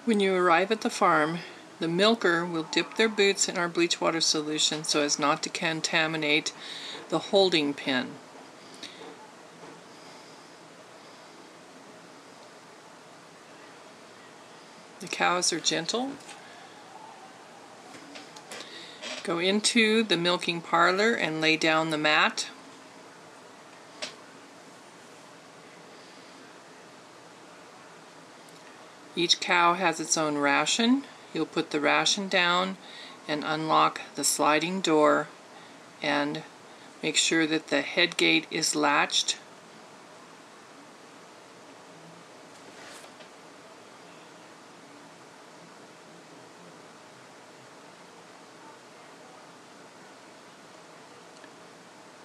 When you arrive at the farm, the milker will dip their boots in our bleach water solution so as not to contaminate the holding pen. The cows are gentle. Go into the milking parlor and lay down the mat. Each cow has its own ration. You'll put the ration down and unlock the sliding door and make sure that the head gate is latched.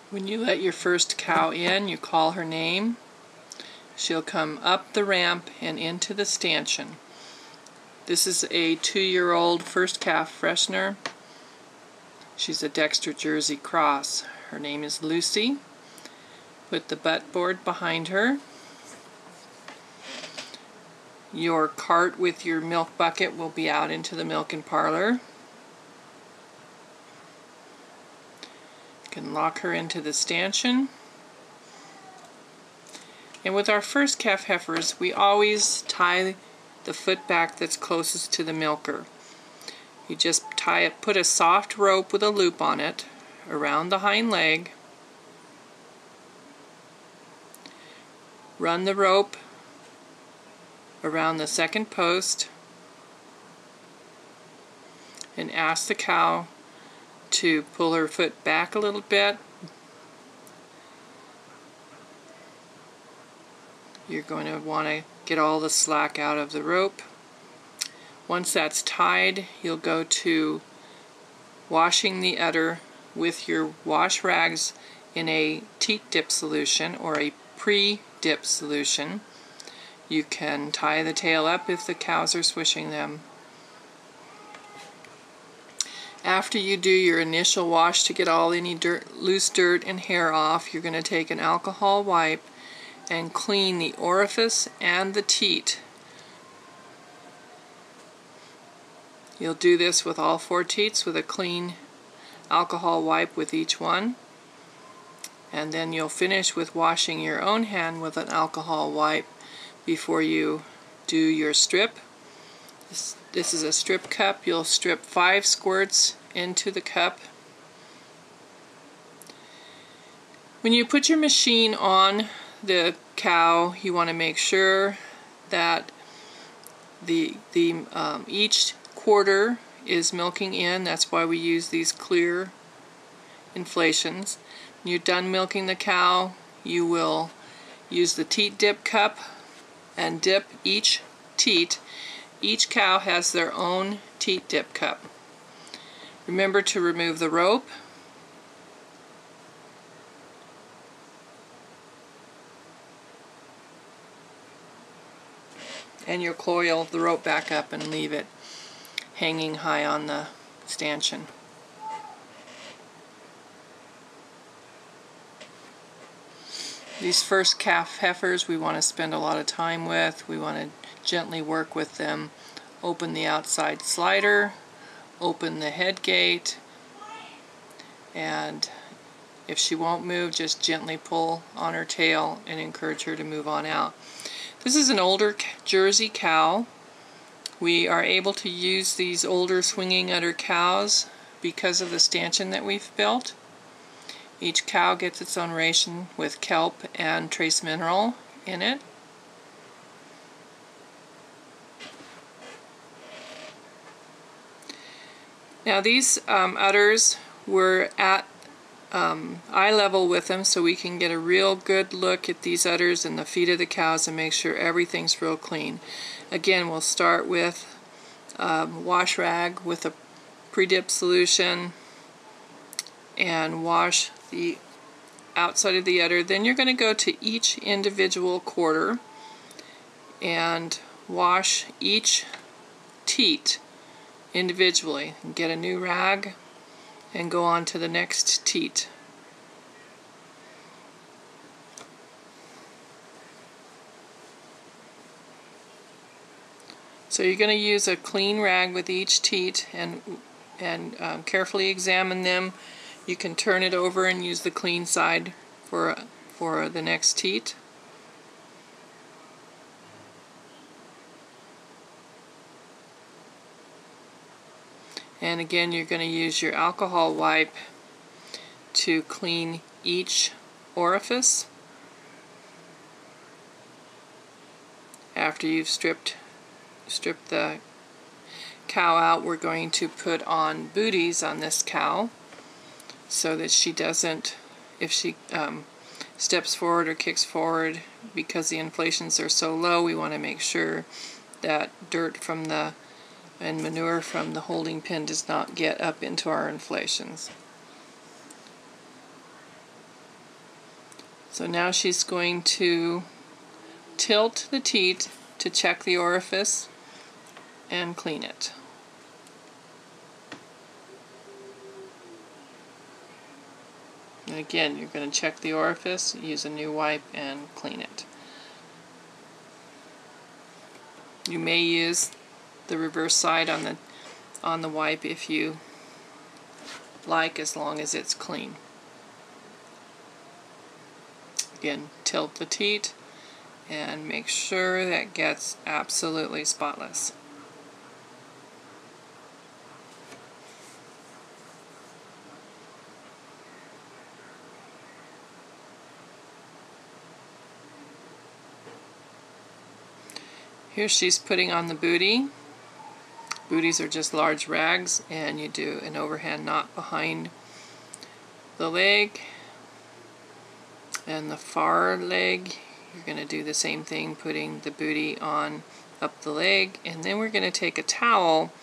When you let your first cow in, you call her name. She'll come up the ramp and into the stanchion. This is a 2-year-old first calf freshener. She's a Dexter Jersey cross. Her name is Lucy. Put the butt board behind her. Your cart with your milk bucket will be out into the milking parlor. You can lock her into the stanchion. And with our first calf heifers, we always tie the foot back that's closest to the milker. You just tie it, put a soft rope with a loop on it around the hind leg. Run the rope around the second post and ask the cow to pull her foot back a little bit. You're going to want to get all the slack out of the rope. Once that's tied, you'll go to washing the udder with your wash rags in a teat dip solution or a pre-dip solution. You can tie the tail up if the cows are swishing them. After you do your initial wash to get all any loose dirt and hair off, you're going to take an alcohol wipe and clean the orifice and the teat. You'll do this with all 4 teats with a clean alcohol wipe with each one. And then you'll finish with washing your own hand with an alcohol wipe before you do your strip. This is a strip cup. You'll strip 5 squirts into the cup. When you put your machine on the cow, you want to make sure that each quarter is milking in. That's why we use these clear inflations. When you're done milking the cow, you will use the teat dip cup and dip each teat. Each cow has their own teat dip cup. Remember to remove the rope. And you'll coil the rope back up and leave it hanging high on the stanchion. These first calf heifers we want to spend a lot of time with. We want to gently work with them. Open the outside slider, open the head gate, and if she won't move, just gently pull on her tail and encourage her to move on out. This is an older Jersey cow. We are able to use these older swinging udder cows because of the stanchion that we've built. Each cow gets its own ration with kelp and trace mineral in it. Now these udders, we're at eye level with them so we can get a real good look at these udders and the feet of the cows and make sure everything's real clean. Again, we'll start with wash rag with a pre-dip solution and wash the outside of the udder. Then you're going to go to each individual quarter and wash each teat individually. Get a new rag and go on to the next teat. So you're going to use a clean rag with each teat and carefully examine them. You can turn it over and use the clean side for the next teat. And again, you're going to use your alcohol wipe to clean each orifice. After you've stripped the cow out, we're going to put on booties on this cow so that she doesn't, if she steps forward or kicks forward, because the inflations are so low, we want to make sure that dirt from and manure from the holding pen does not get up into our inflations. So now she's going to tilt the teat to check the orifice and clean it. And again, you're going to check the orifice, use a new wipe, and clean it. You may use the reverse side on the wipe if you like, as long as it's clean. Again, tilt the teat and make sure that gets absolutely spotless. Here she's putting on the booty. Booties are just large rags, and you do an overhand knot behind the leg. And the far leg, you're going to do the same thing, putting the booty on up the leg. And then we're going to take a towel,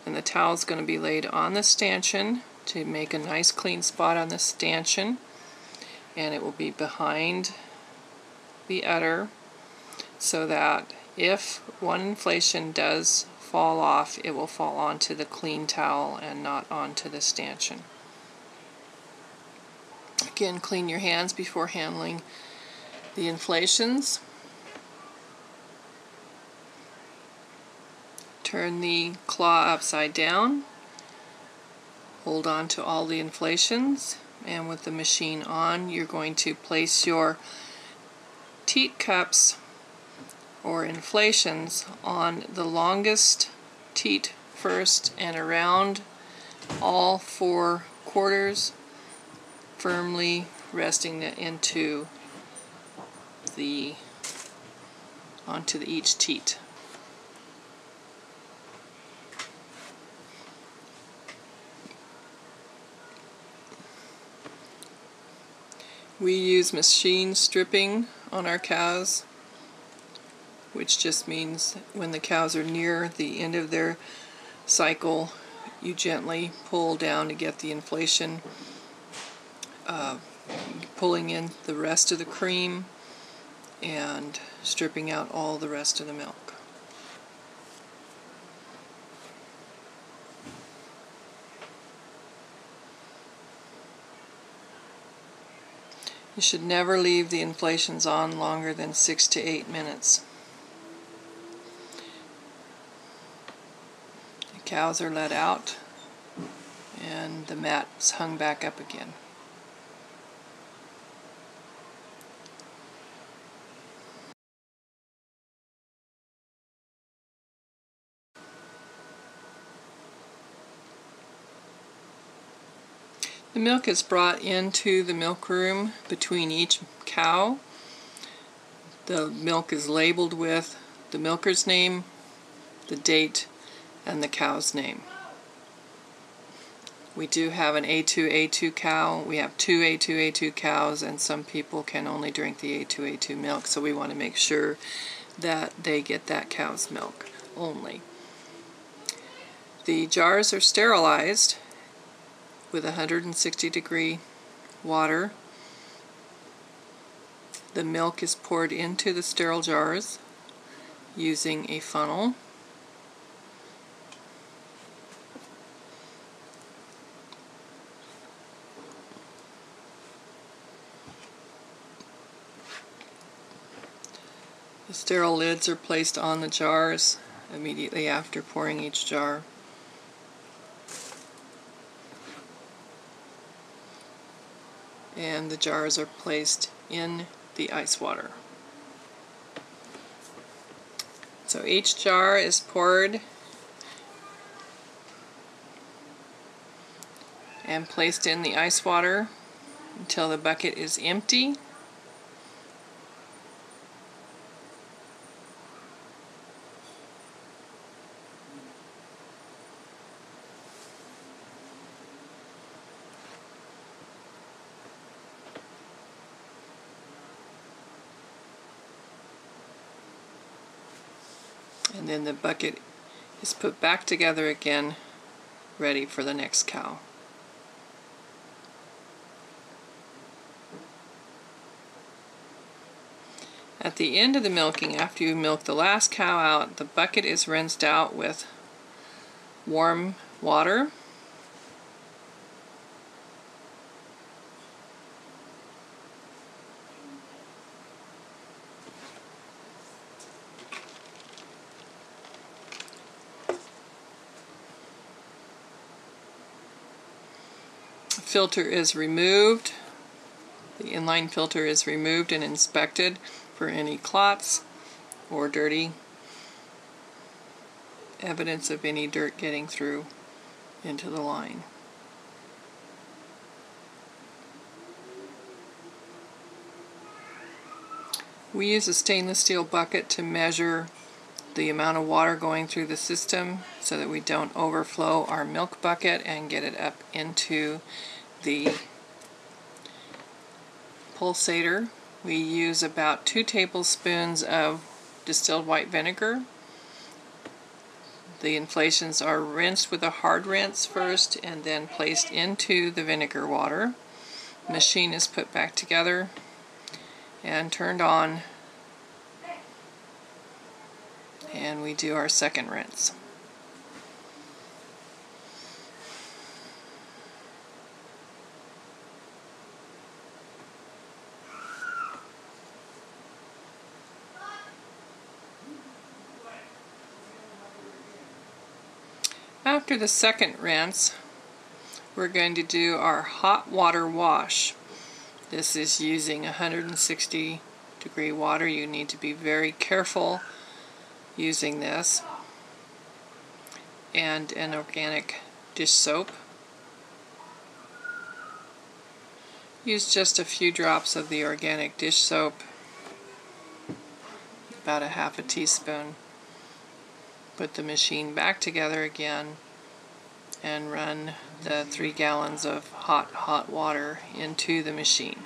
and the towel is going to be laid on the stanchion to make a nice clean spot on the stanchion. And it will be behind the udder, so that if one inflation does fall off, it will fall onto the clean towel and not onto the stanchion. Again, clean your hands before handling the inflations. Turn the claw upside down. Hold on to all the inflations, and with the machine on, you're going to place your teat cups or inflations on the longest teat first and around all 4 quarters, firmly resting it onto each teat. We use machine stripping on our cows, which just means when the cows are near the end of their cycle, you gently pull down to get the inflation, pulling in the rest of the cream and stripping out all the rest of the milk. You should never leave the inflations on longer than 6 to 8 minutes. The cows are let out and the mat's hung back up again. The milk is brought into the milk room between each cow. The milk is labeled with the milker's name, the date, and the cow's name. We do have an A2 cow. We have 2 A2 cows, and some people can only drink the A2 milk, so we want to make sure that they get that cow's milk only. The jars are sterilized with 160-degree water. The milk is poured into the sterile jars using a funnel. The sterile lids are placed on the jars immediately after pouring each jar. And the jars are placed in the ice water. So each jar is poured and placed in the ice water until the bucket is empty. And then the bucket is put back together again, ready for the next cow. At the end of the milking, after you milk the last cow out, the bucket is rinsed out with warm water. The filter is removed. The inline filter is removed and inspected for any clots or dirty evidence of any dirt getting through into the line. We use a stainless steel bucket to measure the amount of water going through the system so that we don't overflow our milk bucket and get it up into the pulsator. We use about 2 tablespoons of distilled white vinegar. The inflations are rinsed with a hard rinse first and then placed into the vinegar water. The machine is put back together and turned on, and we do our second rinse. After the second rinse, we're going to do our hot water wash. This is using 160-degree water. You need to be very careful using this, and an organic dish soap. Use just a few drops of the organic dish soap, about a half a teaspoon. Put the machine back together again and run the 3 gallons of hot water into the machine.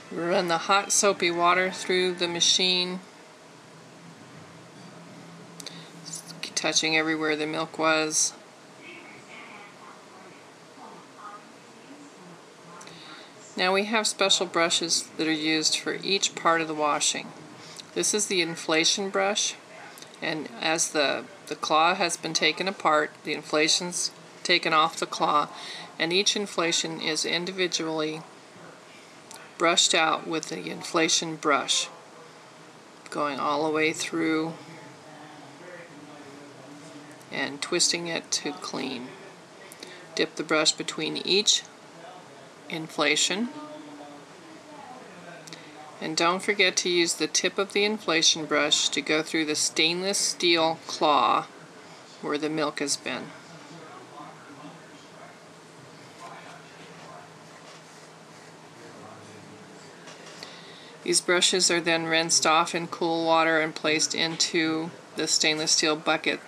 Run the hot soapy water through the machine, touching everywhere the milk was. Now we have special brushes that are used for each part of the washing. This is the inflation brush, and as the claw has been taken apart, the inflation's taken off the claw, and each inflation is individually brushed out with the inflation brush, going all the way through and twisting it to clean. Dip the brush between each inflation, and don't forget to use the tip of the inflation brush to go through the stainless steel claw where the milk has been. These brushes are then rinsed off in cool water and placed into the stainless steel bucket.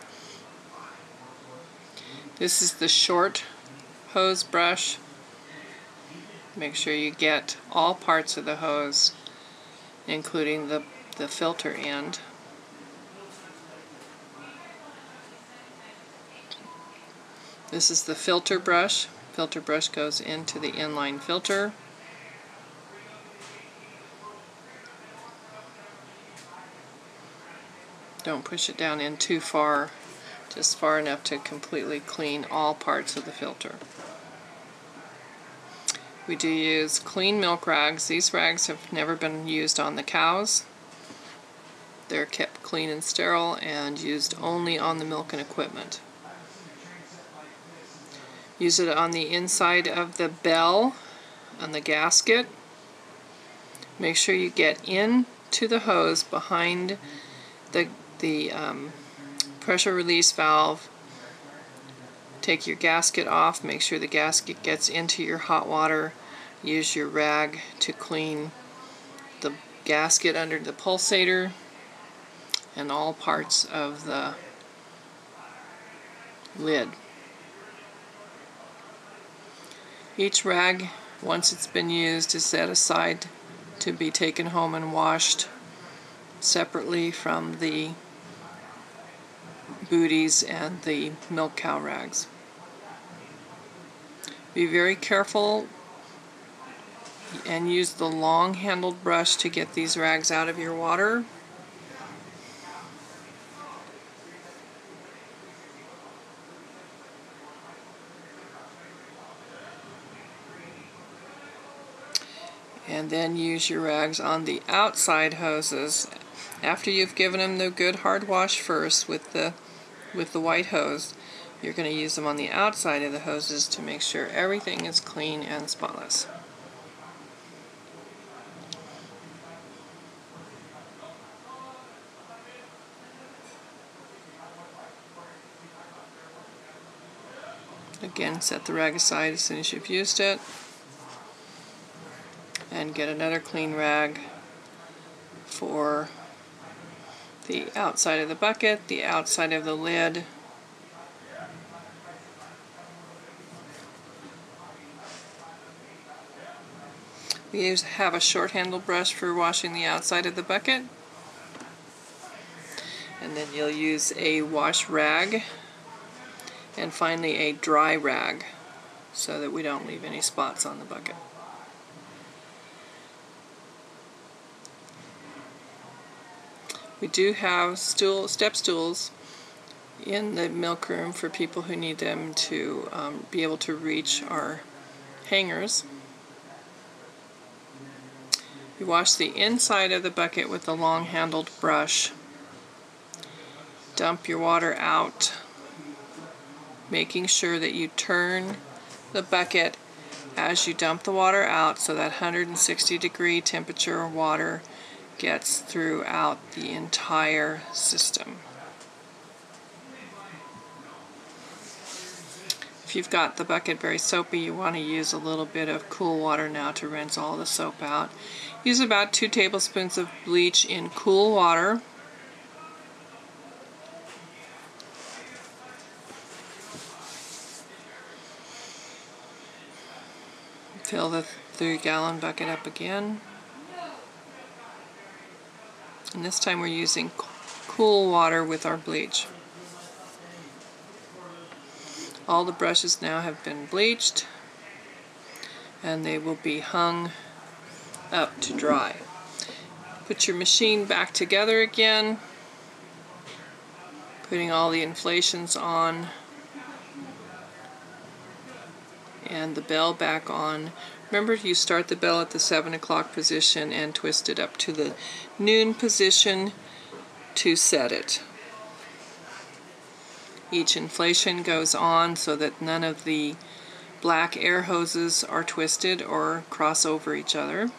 This is the short hose brush. Make sure you get all parts of the hose, including the the filter end. This is the filter brush. Filter brush goes into the inline filter. Don't push it down in too far, just far enough to completely clean all parts of the filter. We do use clean milk rags. These rags have never been used on the cows. They're kept clean and sterile and used only on the milk and equipment. Use it on the inside of the bell, on the gasket. Make sure you get into the hose behind the pressure release valve. Take your gasket off, make sure the gasket gets into your hot water. Use your rag to clean the gasket under the pulsator and all parts of the lid. Each rag, once it's been used, is set aside to be taken home and washed separately from the booties and the milk cow rags. Be very careful and use the long handled brush to get these rags out of your water. And then use your rags on the outside hoses. After you've given them the good hard wash first with the white hose, you're going to use them on the outside of the hoses to make sure everything is clean and spotless. Again, set the rag aside as soon as you've used it. And get another clean rag for the outside of the bucket, the outside of the lid. We have a short handle brush for washing the outside of the bucket. And then you'll use a wash rag and finally a dry rag so that we don't leave any spots on the bucket. We do have step stools in the milk room for people who need them to be able to reach our hangers. You wash the inside of the bucket with a long-handled brush. Dump your water out, making sure that you turn the bucket as you dump the water out so that 160-degree temperature water gets throughout the entire system. If you've got the bucket very soapy, you want to use a little bit of cool water now to rinse all the soap out. Use about 2 tablespoons of bleach in cool water. Fill the 3-gallon bucket up again. And this time we're using cool water with our bleach. All the brushes now have been bleached and they will be hung up to dry. Put your machine back together again, putting all the inflations on and the bell back on. Remember, you start the bell at the 7 o'clock position and twist it up to the noon position to set it. Each inflation goes on so that none of the black air hoses are twisted or cross over each other.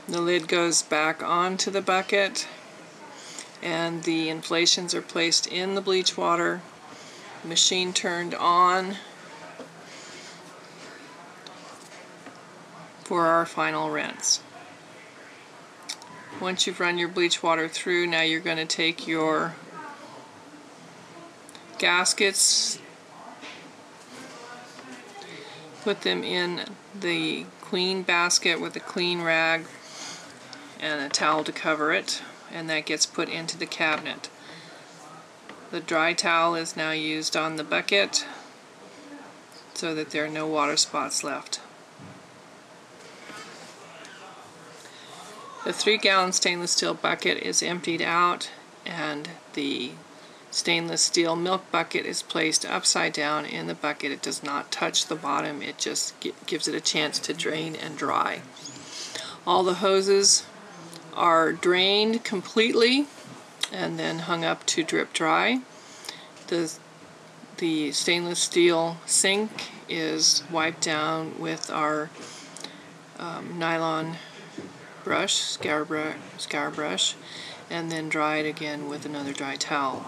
The lid goes back onto the bucket and the inflations are placed in the bleach water, machine turned on for our final rinse. Once you've run your bleach water through, now you're going to take your gaskets Put them in the clean basket with a clean rag and a towel to cover it, and that gets put into the cabinet. The dry towel is now used on the bucket so that there are no water spots left. The 3-gallon stainless steel bucket is emptied out, and the stainless steel milk bucket is placed upside down in the bucket. It does not touch the bottom, it just gives it a chance to drain and dry. All the hoses are drained completely and then hung up to drip dry. The stainless steel sink is wiped down with our nylon brush, scour brush, and then dried again with another dry towel.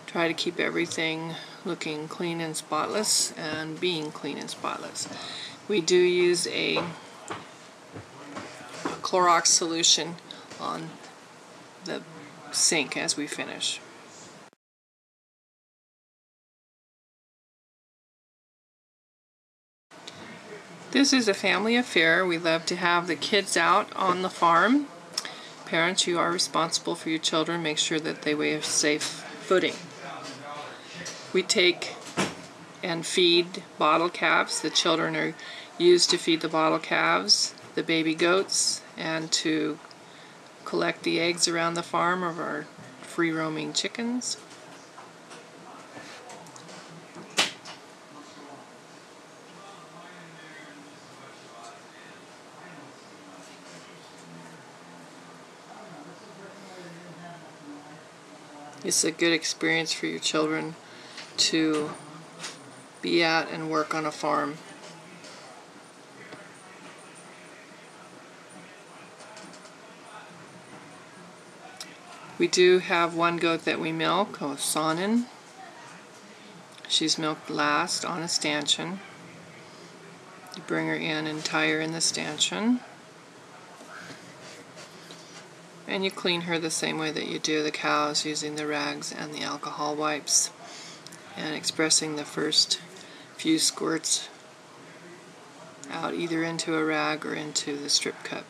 Try to keep everything looking clean and spotless and being clean and spotless. We do use a Clorox solution on the sink as we finish. This is a family affair. We love to have the kids out on the farm. Parents, you are responsible for your children. Make sure that they have safe footing. We take and feed bottle calves. The children are used to feed the bottle calves, the baby goats, and to collect the eggs around the farm of our free-roaming chickens. It's a good experience for your children to be at and work on a farm. We do have one goat that we milk, Sonnen. She's milked last on a stanchion. You bring her in and tie her in the stanchion. And you clean her the same way that you do the cows, using the rags and the alcohol wipes, and expressing the first few squirts out either into a rag or into the strip cup.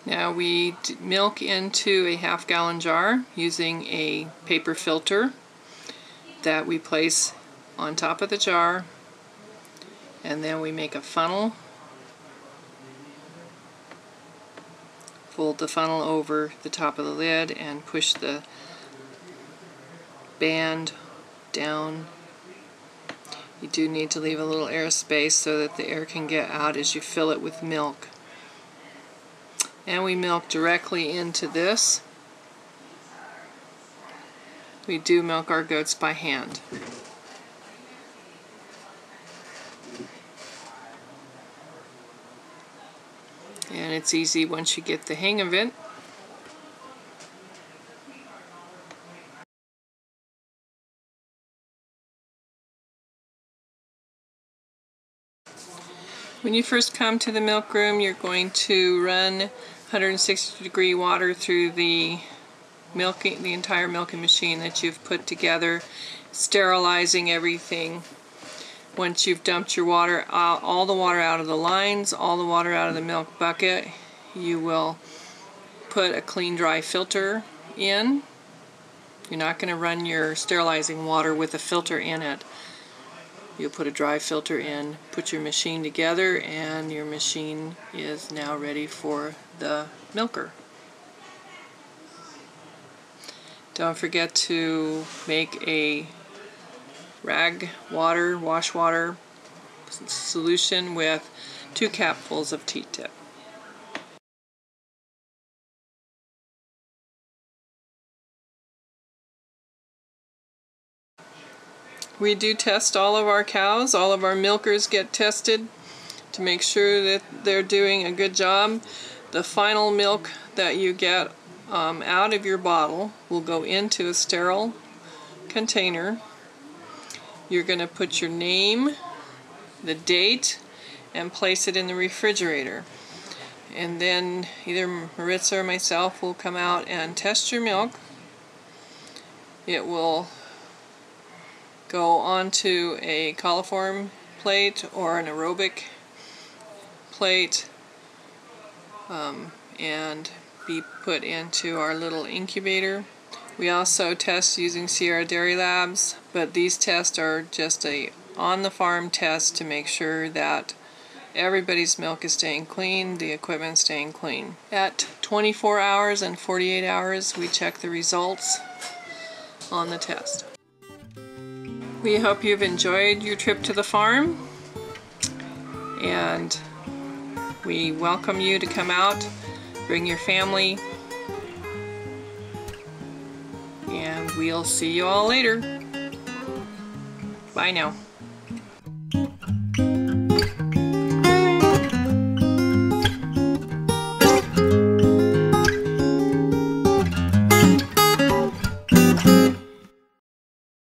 Now we milk into a half-gallon jar using a paper filter that we place on top of the jar, and then we make a funnel, fold the funnel over the top of the lid and push the band down. You do need to leave a little air space so that the air can get out as you fill it with milk. And we milk directly into this. We do milk our goats by hand. And it's easy once you get the hang of it. When you first come to the milk room, you're going to run 160-degree water through the entire milking machine that you've put together, sterilizing everything. Once you've dumped your water out, all the water out of the lines, all the water out of the milk bucket, you will put a clean, dry filter in. You're not going to run your sterilizing water with a filter in it. You'll put a dry filter in, put your machine together, and your machine is now ready for the milker. Don't forget to make a wash water solution with 2 capfuls of T-tip. We do test all of our cows. All of our milkers get tested to make sure that they're doing a good job. The final milk that you get out of your bottle will go into a sterile container. You're going to put your name, the date, and place it in the refrigerator. And then either Maritza or myself will come out and test your milk. It will go onto a coliform plate or an aerobic plate and be put into our little incubator. We also test using Sierra Dairy Labs, but these tests are just a on-the-farm test to make sure that everybody's milk is staying clean, the equipment staying clean. At 24 hours and 48 hours, we check the results on the test. We hope you've enjoyed your trip to the farm, and we welcome you to come out, bring your family, and we'll see you all later. Bye now.